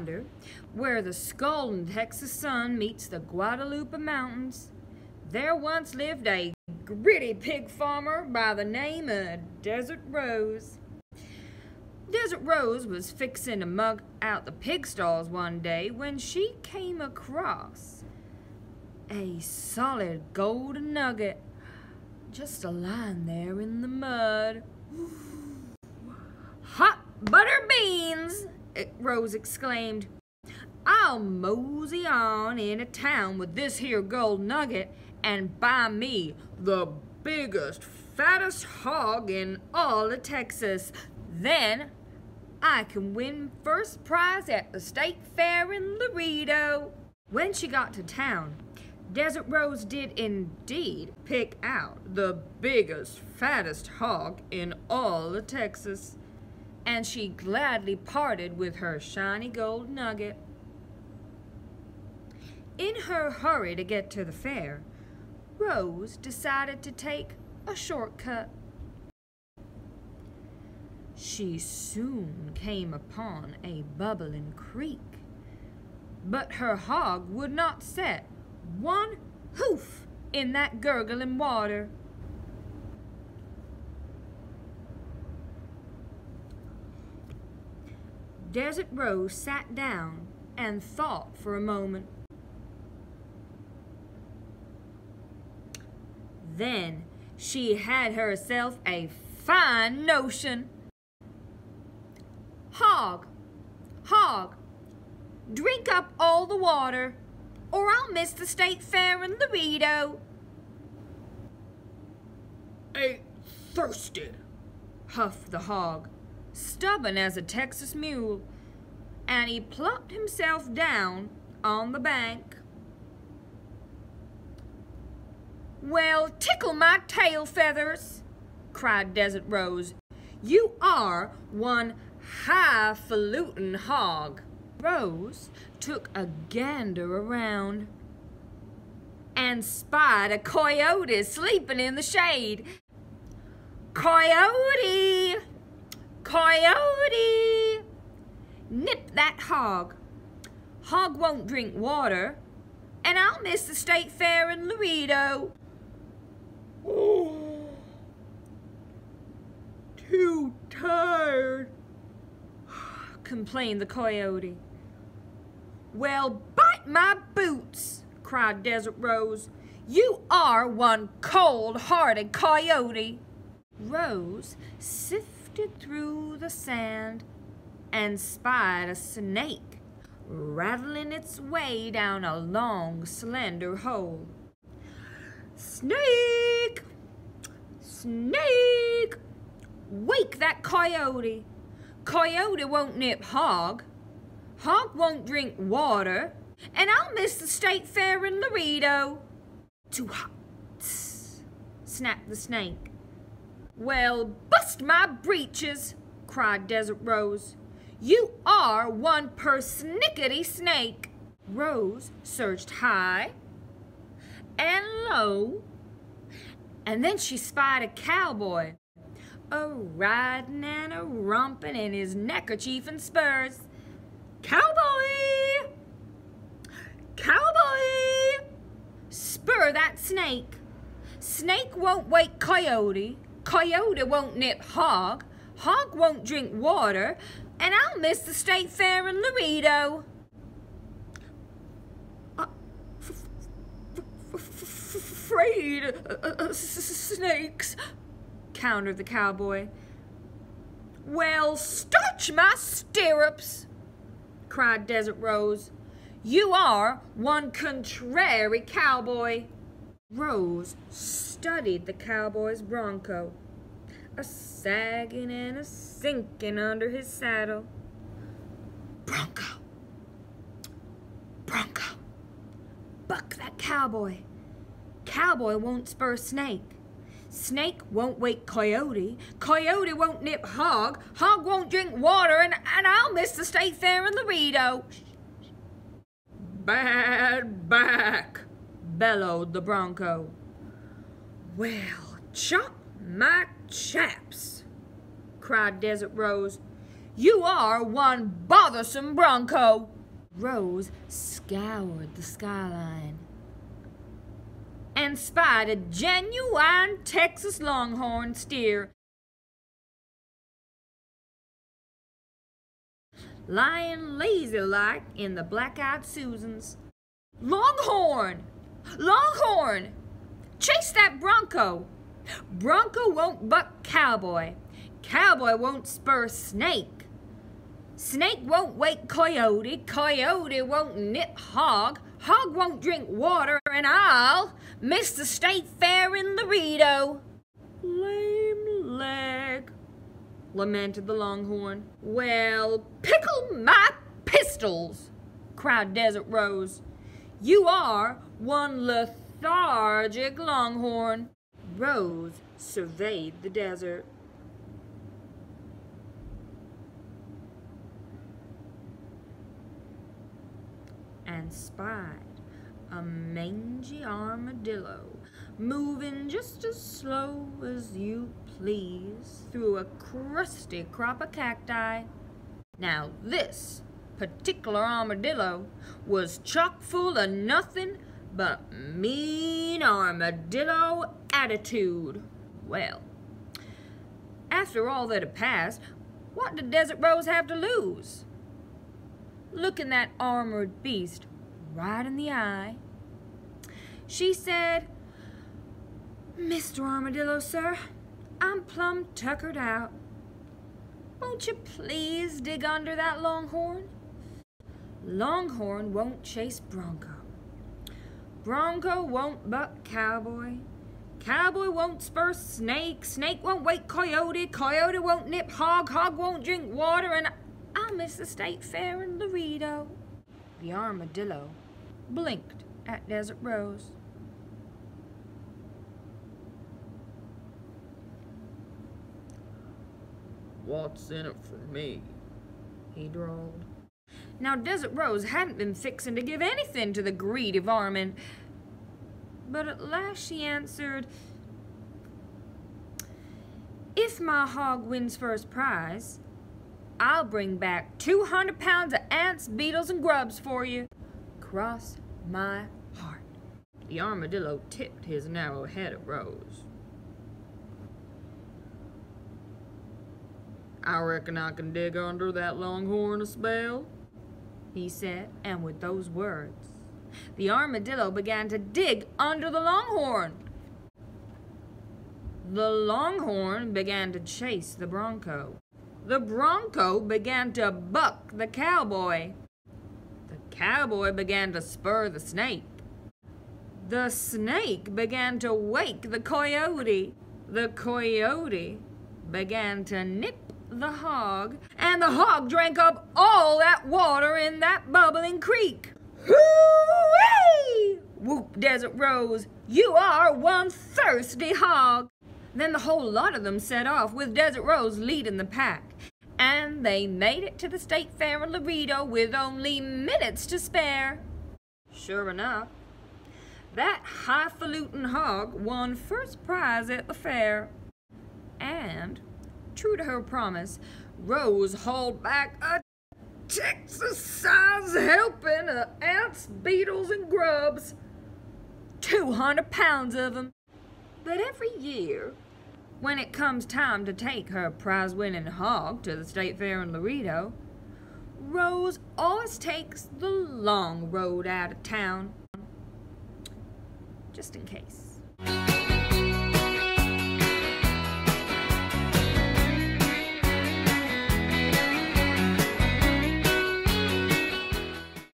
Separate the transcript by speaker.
Speaker 1: yonder, where the scalding Texas sun meets the Guadalupe Mountains, there once lived a gritty pig farmer by the name of Desert Rose. Desert Rose was fixing to mug out the pig stalls one day when she came across a solid golden nugget just lying there in the mud. "Hot butter beans!" Rose exclaimed. "I'll mosey on into town with this here gold nugget and buy me the biggest, fattest hog in all of Texas. Then I can win first prize at the state fair in Laredo." When she got to town, Desert Rose did indeed pick out the biggest, fattest hog in all of Texas, and she gladly parted with her shiny gold nugget. In her hurry to get to the fair, Rose decided to take a shortcut. She soon came upon a bubbling creek, but her hog would not set one hoof in that gurgling water. Desert Rose sat down and thought for a moment. Then she had herself a fine notion. "Hog, hog, drink up all the water, or I'll miss the state fair in Laredo." "Ain't thirsty," huffed the hog, stubborn as a Texas mule, and he plopped himself down on the bank. "Well, tickle my tail feathers," cried Desert Rose. "You are one highfalutin hog." Rose took a gander around and spied a coyote sleeping in the shade. "Coyote! Coyote! Nip that hog. Hog won't drink water, and I'll miss the state fair in Laredo." "Oh, too tired," complained the coyote. "Well, bite my boots," cried Desert Rose. "You are one cold-hearted coyote." Rose sifted through the sand and spied a snake rattling its way down a long, slender hole. "Snake! Snake! Wake that coyote. Coyote won't nip hog. Hog won't drink water, and I'll miss the state fair in Laredo." "Too hot," snapped the snake. "Well, bust my breeches," cried Desert Rose. "You are one persnickety snake." Rose searched high and low, and then she spied a cowboy, a-riding and a-romping in his neckerchief and spurs. "Cowboy! Cowboy! Spur that snake. Snake won't wake coyote. Coyote won't nip hog. Hog won't drink water, and I'll miss the state fair in Laredo." "Afraid of snakes," countered the cowboy. "Well, starch my stirrups," cried Desert Rose. "You are one contrary cowboy." Rose studied the cowboy's bronco, a sagging and a sinking under his saddle. "Bronco, bronco, buck that cowboy. Cowboy won't spur snake. Snake won't wake coyote. Coyote won't nip hog. Hog won't drink water, and I'll miss the state fair in Laredo." "Bad back," bellowed the bronco. "Well, chop my chaps," cried Desert Rose. "You are one bothersome bronco." Rose scoured the skyline and spied a genuine Texas Longhorn steer lying lazy-like in the black-eyed Susans. "Longhorn! Longhorn! Chase that bronco! Bronco won't buck cowboy. Cowboy won't spur snake. Snake won't wake coyote. Coyote won't nip hog. Hog won't drink water, and I'll miss the state fair in Laredo." "Lame leg," lamented the Longhorn. "Well, pickle my pistols," cried Desert Rose. "You are one lethargic Longhorn." Rose surveyed the desert. And spied a mangy armadillo moving just as slow as you please through a crusty crop of cacti. Now this particular armadillo was chock full of nothing but mean armadillo attitude. Well, after all that had passed, what did Desert Rose have to lose? Looking that armored beast right in the eye, she said, "Mr. Armadillo, sir, I'm plumb tuckered out. Won't you please dig under that Longhorn? Longhorn won't chase bronco. Bronco won't buck cowboy. Cowboy won't spur snake. Snake won't wake coyote. Coyote won't nip hog. Hog won't drink water, and I'll miss the state fair in Laredo." The armadillo blinked at Desert Rose.
Speaker 2: "What's in it for me?"
Speaker 1: he drawled. Now Desert Rose hadn't been fixing to give anything to the greedy varmint, but at last she answered, "If my hog wins first prize, I'll bring back 200 pounds of ants, beetles, and grubs for you. Cross my heart."
Speaker 2: The armadillo tipped his narrow head at Rose. "I reckon I can dig under that Longhorn a spell,"
Speaker 1: he said, and with those words, the armadillo began to dig under the Longhorn. The Longhorn began to chase the bronco. The bronco began to buck the cowboy. The cowboy began to spur the snake. The snake began to wake the coyote. The coyote began to nip the hog, and the hog drank up all that water in that bubbling creek. "Hoo-wee!" whooped Desert Rose. "You are one thirsty hog." Then the whole lot of them set off, with Desert Rose leading the pack, and they made it to the state fair in Laredo with only minutes to spare. Sure enough, that highfalutin hog won first prize at the fair, and true to her promise, Rose hauled back a Texas-sized helping of ants, beetles, and grubs. 200 pounds of them. But every year, when it comes time to take her prize-winning hog to the state fair in Laredo, Rose always takes the long road out of town, just in case.